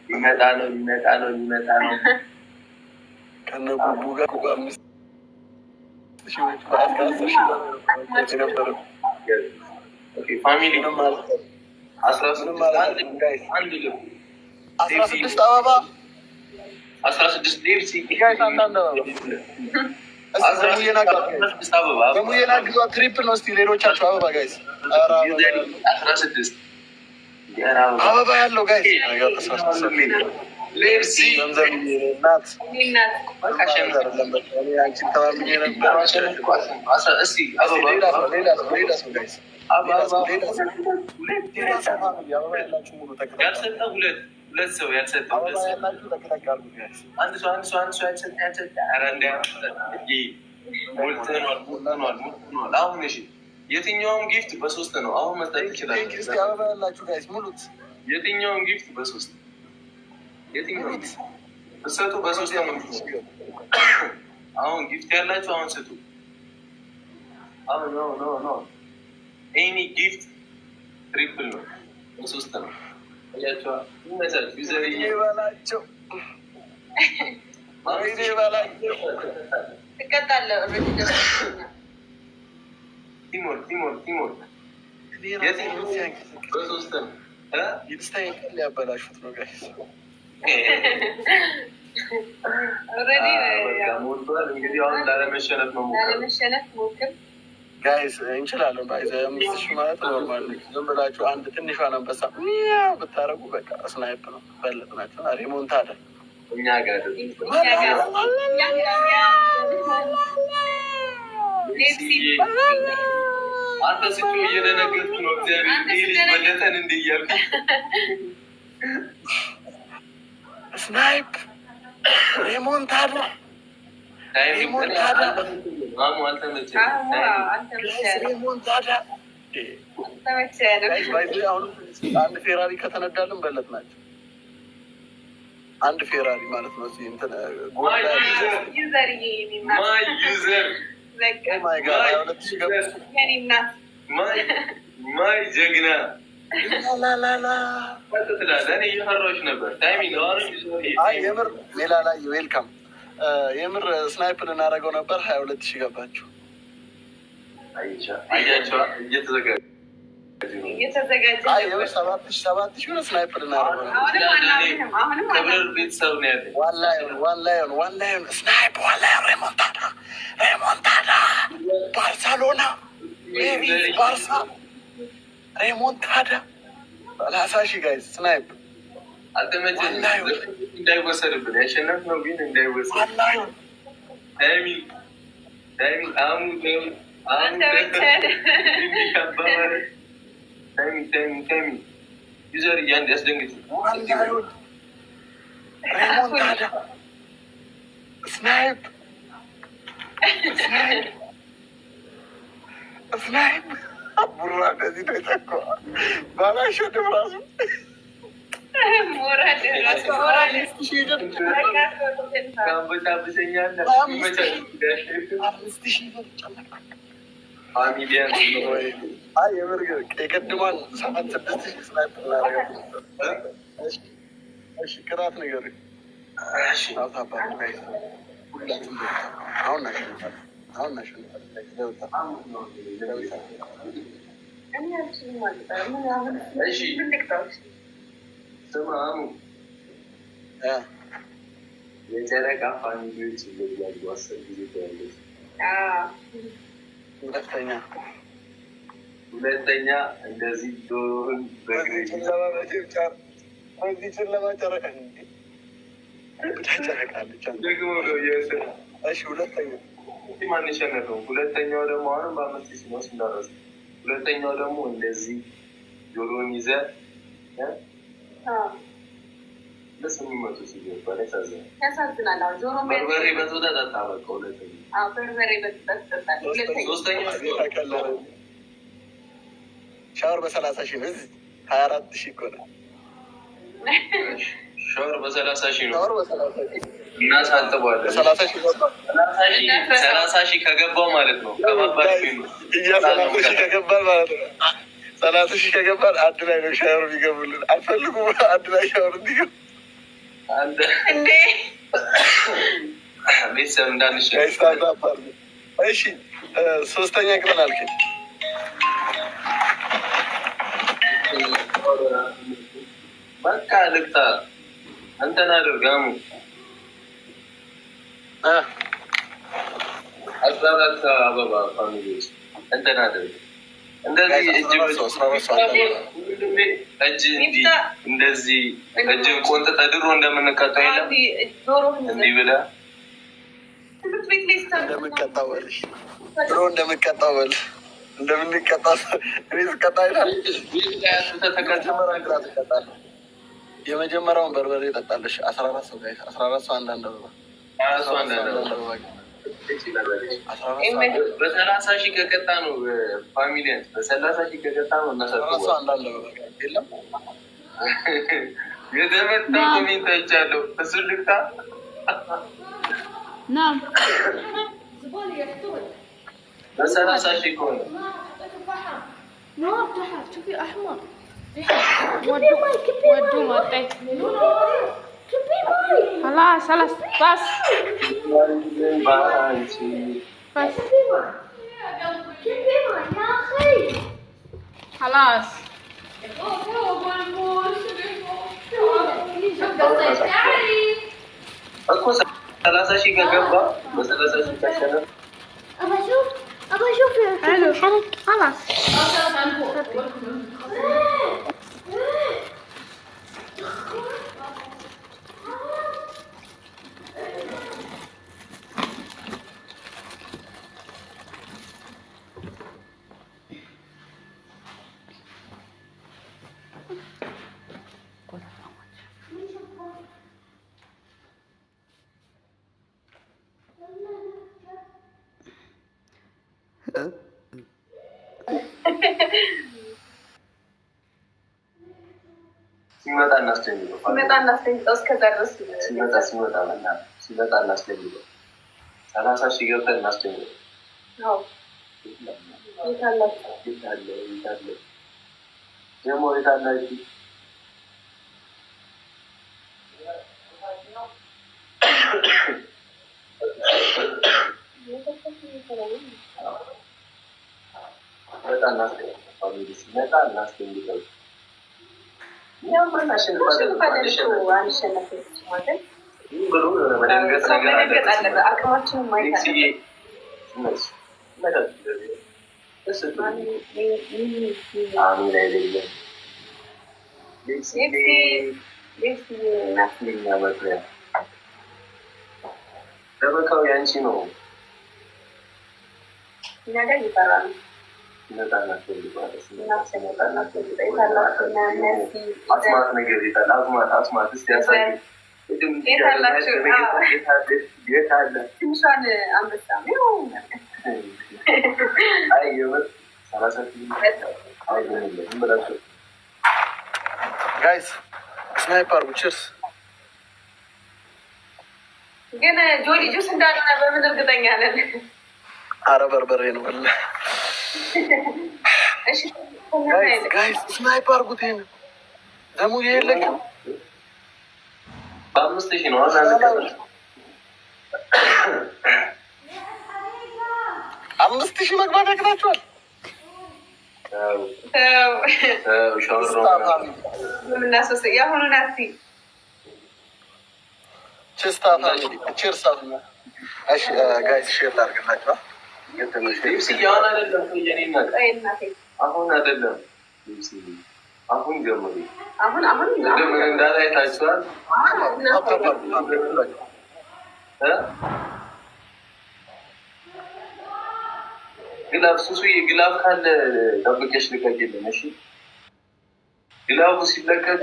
ይመጣ ነው ከነ ቡቡ ጋር ፋሚሊ 16 አበባ 16 ዴብሲ ትሪፕል ነው። እስኪ ሌሎቻቸው አበባ ጋይስ 16 አበባ ያለው ጋይስ ሁለት ሰው ያልሰጠው አንድ ሰው አሁን እሺ፣ የትኛውም ጊፍት በሶስት ነው። አሁን መስጠት ይችላል። የትኛውም ጊፍት በሶስት የትኛውም ሰጡ በሶስት ነው። አሁን ጊፍት ያላችሁ አሁን ስጡ። አሁን ኖ ኤኒ ጊፍት ትሪፕል ነው፣ በሶስት ነው። ሊያበላሹት ነው ጋይስ። እንግዲህ አሁን ላለመሸነፍ ሞክር ጋይስ። እንችላለን። ባይዘ 5,000 ማለት ኖርማል። ዝም ብላችሁ አንድ ትንሿ አንበሳ ብታረጉ በቃ ስናይፕ ነው። በለጥ ናቸው። ሪሞንታዳ እኛ ጋር አንተ ስቶ እየደነገጥኩ ነው። እግዚአብሔር ልጅ በለጠን እንደ እያልኩ ስናይፕ ሪሞንታዳ አንድ ፌራሪ ከተነዳልን በለት ናቸው። አንድ ፌራሪ ማለት ነው። ማይ ጀግና እየፈራሁሽ ነበር። የምር ሌላ ላይ ዌልካም የምር ስናይፕ ልናደርገው ነበር። 22,000 ገባችሁ። እየተዘጋጀ 7,000 ስናይፕ ልናደርገው ነበር። ቤተሰብ ነው ያለ ዋን ላይን ስናይፕ ሬሞንታዳ ባርሰሎና ባርሳ ሬሞንታዳ 30,000 ጋይዝ ስናይፕ እንዳይወሰድብን ያሸነፍነው ግን እንዳይወሰድ ዩዘር እያንድ ያስደንግጥ ስናይፕ ቡራ እንደዚህ ተጨቆ ባላሸድም ራሱ የቅድሟን 7,000 ስናይፕ ቅጣት ነገር አሁን ስማሙ የጨረቃ ፋሚሊዎች ይለያሉ። 10 ጊዜ ያለች ሁለተኛ እንደዚህ ዶሮን በግሬችን ለማጨረቃ ጨረቃለች ደግሞ ነው የስራ። እሺ ሁለተኛ ማን የሸነፈው? ሁለተኛው ደግሞ አሁንም በ5,000 ነው እንዳረሱ። ሁለተኛው ደግሞ እንደዚህ ዶሮን ይዘህ ለስምመቱ ሲገባ ያሳዝናል። በርበሬ በጥብጠህ ጠጣ። በቃ ሶስተኛ ሻወር በ30,000 ነው። 24,000 እኮ ነው። ሻወር በ30,000 ነው። እናሳጥበዋለን። 30,000 ከገባው ማለት ነው። 30,000 ከገባ ማለት ነው። 30 ሺህ ከገባን አንድ ላይ ነው ሻወር የሚገቡልን። አልፈልጉም አንድ ላይ ሻወር እንዲገቡ እንዴ ቤተሰብ እንዳንሽ። እሺ 3ኛ ቅጠል አልከኝ። በቃ ልቅጣ እንትን አድርጋሙ 14 አበባ ፋሚሊዎች እንትን አድርግ እንደዚህ እንደዚህ እጅ ቆንጥጠ ድሮ እንደምንቀጣ የለም እንዲህ ብለህ እንደምንቀጣው በልሽ ድሮ እንደምንቀጣው በል እንደምንቀጣ እኔ ስቀጣ ይላል። የመጀመሪያውን በርበሬ ጠጣለሽ። 14 ሰው 14 ሰው አንዳንድ አበባ በ30 ሺህ ከቀጣ ነው ፋሚሊያን በ30 ሺህ ከቀጣ ነው እናሳርሰው። አንዳንድ አበባ የለም የተመታ ኮሜንት አይቻለሁ። እሱ ልክታ نعم በ30 ሺህ ከሆነ نور تحت شوفي احمر ودوا مطيت خلاص خلاص بس بس خلاص እኮ 30 ሺህ ከገባ በ30 ሺህ ተሸነፍ። ابى اشوف حلو خلاص ሲመጣ እናስደንግጠው። እስከዛ ድረስ ሲመጣ እናስደንግጠው። 30 ሺህ ገብተን እናስደንግጠው። ደግሞ የታላችሁ ሲመጣ እናስደንግጠው። ደበካው ያንቺ ነው። አስማት ነገር ይታል። አስማት እስቲ ያሳይ። ትንሿን አንበሳ ጋይስ ስናይፐር ቺርስ። ግን ጆሊ ጁስ እንዳልሆነ በምን እርግጠኛ ነን? አረ በርበሬ ነው ወላ። ጋይስ ስናይፐር ጉቴን ደሙ የለኝም። በ5000 ነው አና 5000 መግባት ያቅታችኋል። ጋይስ ሼር ላድርግላችሁ። አሁን አይደለም አሁን ጀምሩ። አሁን እንዳለ አይታችኋል። ግላፍ ሱሱ ግላፍ ካለ ጠብቀሽ ልቀቂልን። እሺ ግላፉ ሲለቀቅ